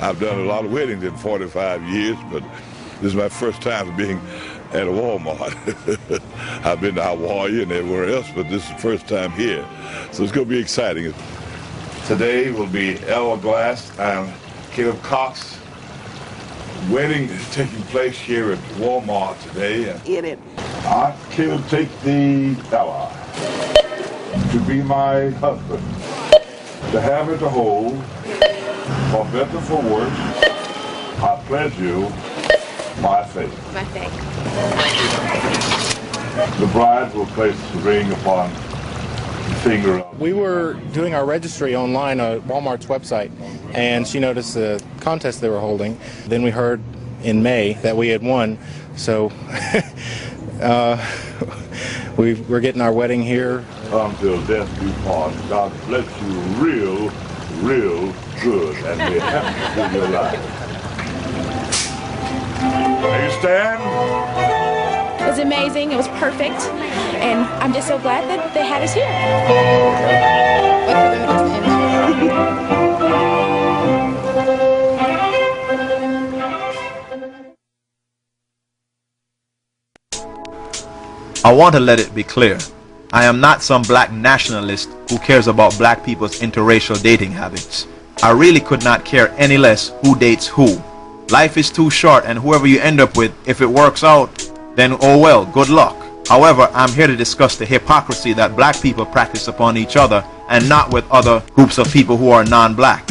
I've done a lot of weddings in 45 years, but this is my first time being at a Walmart. I've been to Hawaii and everywhere else, but this is the first time here. So it's going to be exciting. Today will be Ella Glass and Caleb Cox. Wedding is taking place here at Walmart today. I, Caleb, take the Ella to be my husband, to have and to hold, for better for worse. I pledge you my faith. My faith. The bride will place the ring upon the finger of... We were doing our registry online on Walmart's website, and she noticed the contest they were holding. Then we heard in May that we had won, so we're getting our wedding here. Until death do part. God bless you real, real good, and may happy to your life. There you stand. It was amazing. It was perfect, and I'm just so glad that they had us here. I want to let it be clear. I am not some black nationalist who cares about black people's interracial dating habits. I really could not care any less who dates who. Life is too short, and whoever you end up with, if it works out, then oh well, good luck. However, I'm here to discuss the hypocrisy that black people practice upon each other and not with other groups of people who are non-black.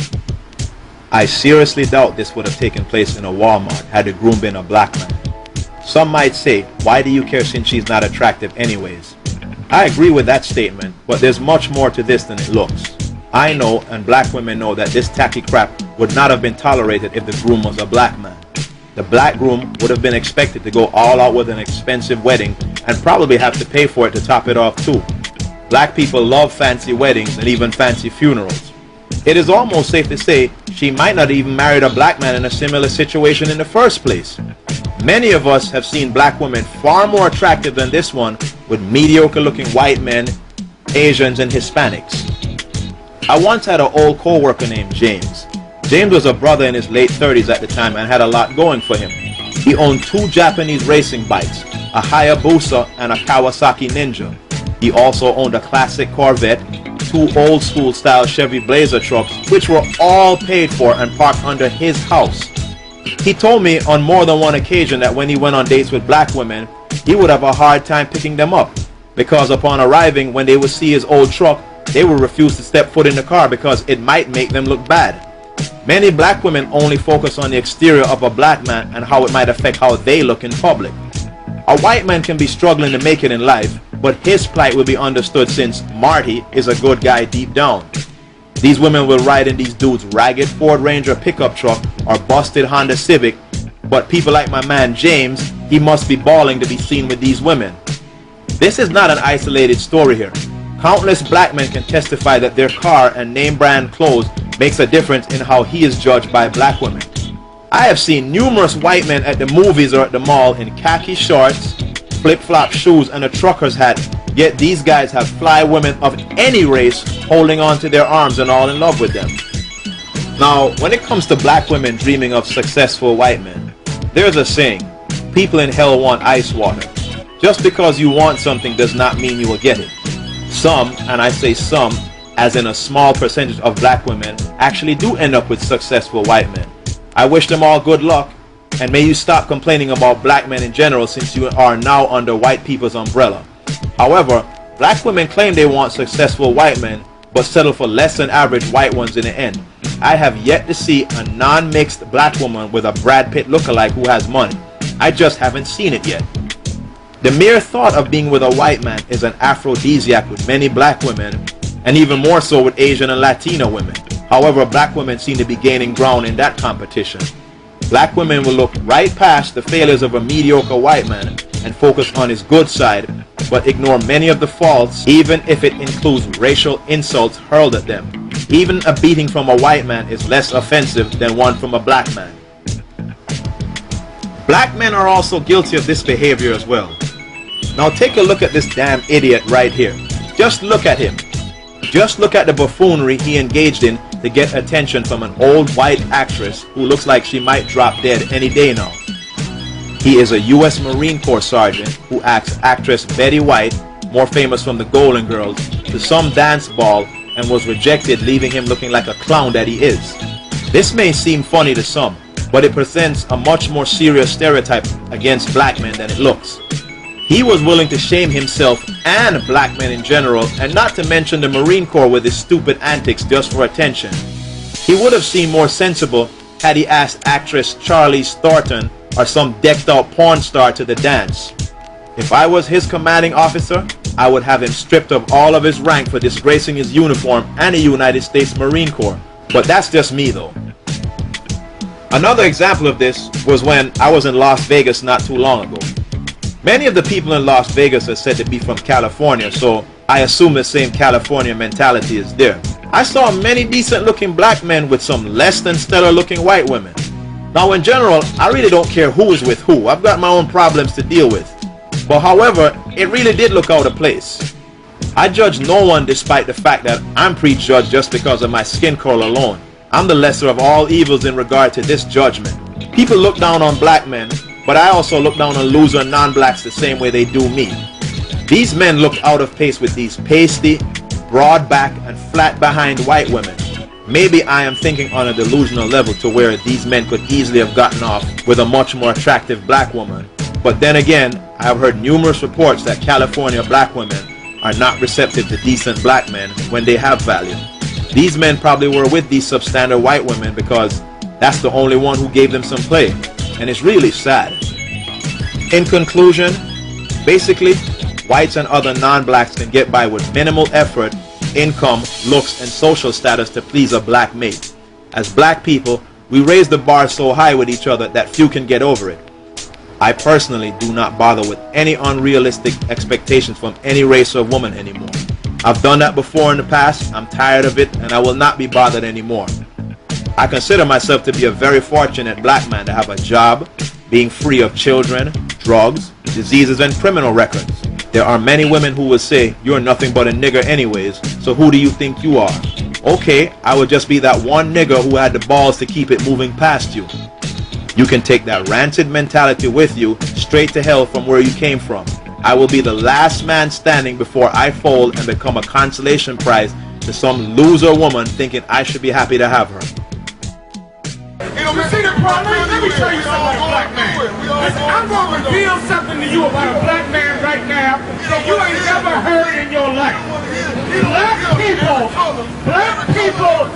I seriously doubt this would have taken place in a Walmart had the groom been a black man. Some might say, why do you care since she's not attractive anyways? I agree with that statement, but there's much more to this than it looks. I know, and black women know, that this tacky crap would not have been tolerated if the groom was a black man. The black groom would have been expected to go all out with an expensive wedding and probably have to pay for it to top it off too. Black people love fancy weddings and even fancy funerals. It is almost safe to say she might not even married a black man in a similar situation in the first place. Many of us have seen black women far more attractive than this one, with mediocre looking white men, Asians and Hispanics. I once had an old co-worker named James. James was a brother in his late 30s at the time and had a lot going for him. He owned 2 Japanese racing bikes, a Hayabusa and a Kawasaki Ninja. He also owned a classic Corvette, 2 old school style Chevy Blazer trucks, which were all paid for and parked under his house. He told me on more than one occasion that when he went on dates with black women, he would have a hard time picking them up, because upon arriving, when they would see his old truck, they would refuse to step foot in the car because it might make them look bad. Many black women only focus on the exterior of a black man and how it might affect how they look in public. A white man can be struggling to make it in life, but his plight will be understood since Marty is a good guy deep down. These women will ride in these dudes' ragged Ford Ranger pickup truck or busted Honda Civic, but people like my man James, he must be balling to be seen with these women. This is not an isolated story here. Countless black men can testify that their car and name brand clothes makes a difference in how he is judged by black women. I have seen numerous white men at the movies or at the mall in khaki shorts, flip-flop shoes and a trucker's hat, yet these guys have fly women of any race holding on to their arms and all in love with them. Now, when it comes to black women dreaming of successful white men, there's a saying, people in hell want ice water. Just because you want something does not mean you will get it. Some, and I say some, as in a small percentage of black women, actually do end up with successful white men. I wish them all good luck, and may you stop complaining about black men in general since you are now under white people's umbrella. However, black women claim they want successful white men, but settle for less than average white ones in the end. I have yet to see a non-mixed black woman with a Brad Pitt lookalike who has money. I just haven't seen it yet. The mere thought of being with a white man is an aphrodisiac with many black women, and even more so with Asian and Latino women. However, black women seem to be gaining ground in that competition. Black women will look right past the failures of a mediocre white man and focus on his good side, but ignore many of the faults, even if it includes racial insults hurled at them. Even a beating from a white man is less offensive than one from a black man. Black men are also guilty of this behavior as well. Now take a look at this damn idiot right here. Just look at him. Just look at the buffoonery he engaged in to get attention from an old white actress who looks like she might drop dead any day now. He is a U.S. Marine Corps sergeant who asked actress Betty White, more famous from the Golden Girls, to some dance ball and was rejected, leaving him looking like a clown that he is. This may seem funny to some, but it presents a much more serious stereotype against black men than it looks. He was willing to shame himself and black men in general, and not to mention the Marine Corps with his stupid antics just for attention. He would have seemed more sensible had he asked actress Charlize Thornton or some decked out porn star to the dance. If I was his commanding officer, I would have him stripped of all of his rank for disgracing his uniform and the United States Marine Corps. But that's just me though. Another example of this was when I was in Las Vegas not too long ago. Many of the people in Las Vegas are said to be from California, so I assume the same California mentality is there. I saw many decent looking black men with some less than stellar looking white women. Now in general, I really don't care who is with who. I've got my own problems to deal with. But however, it really did look out of place. I judge no one despite the fact that I'm prejudged just because of my skin color alone. I'm the lesser of all evils in regard to this judgment. People look down on black men, but I also look down on loser non-blacks the same way they do me. These men look out of place with these pasty, broad back and flat behind white women. Maybe I am thinking on a delusional level to where these men could easily have gotten off with a much more attractive black woman. But then again, I have heard numerous reports that California black women are not receptive to decent black men when they have value. These men probably were with these substandard white women because that's the only one who gave them some play. And it's really sad. In conclusion, basically, whites and other non-blacks can get by with minimal effort, income, looks, and social status to please a black mate. As black people, we raise the bar so high with each other that few can get over it. I personally do not bother with any unrealistic expectations from any race or woman anymore. I've done that before in the past, I'm tired of it, and I will not be bothered anymore. I consider myself to be a very fortunate black man to have a job, being free of children, drugs, diseases, and criminal records. There are many women who will say, you're nothing but a nigger anyways, so who do you think you are? Okay, I would just be that one nigger who had the balls to keep it moving past you. You can take that rancid mentality with you straight to hell from where you came from. I will be the last man standing before I fold and become a consolation prize to some loser woman thinking I should be happy to have her. You see the problem? Let me tell you something about a black man. Listen, I'm going to reveal something to you about a black man right now that you ain't never heard in your life. Black people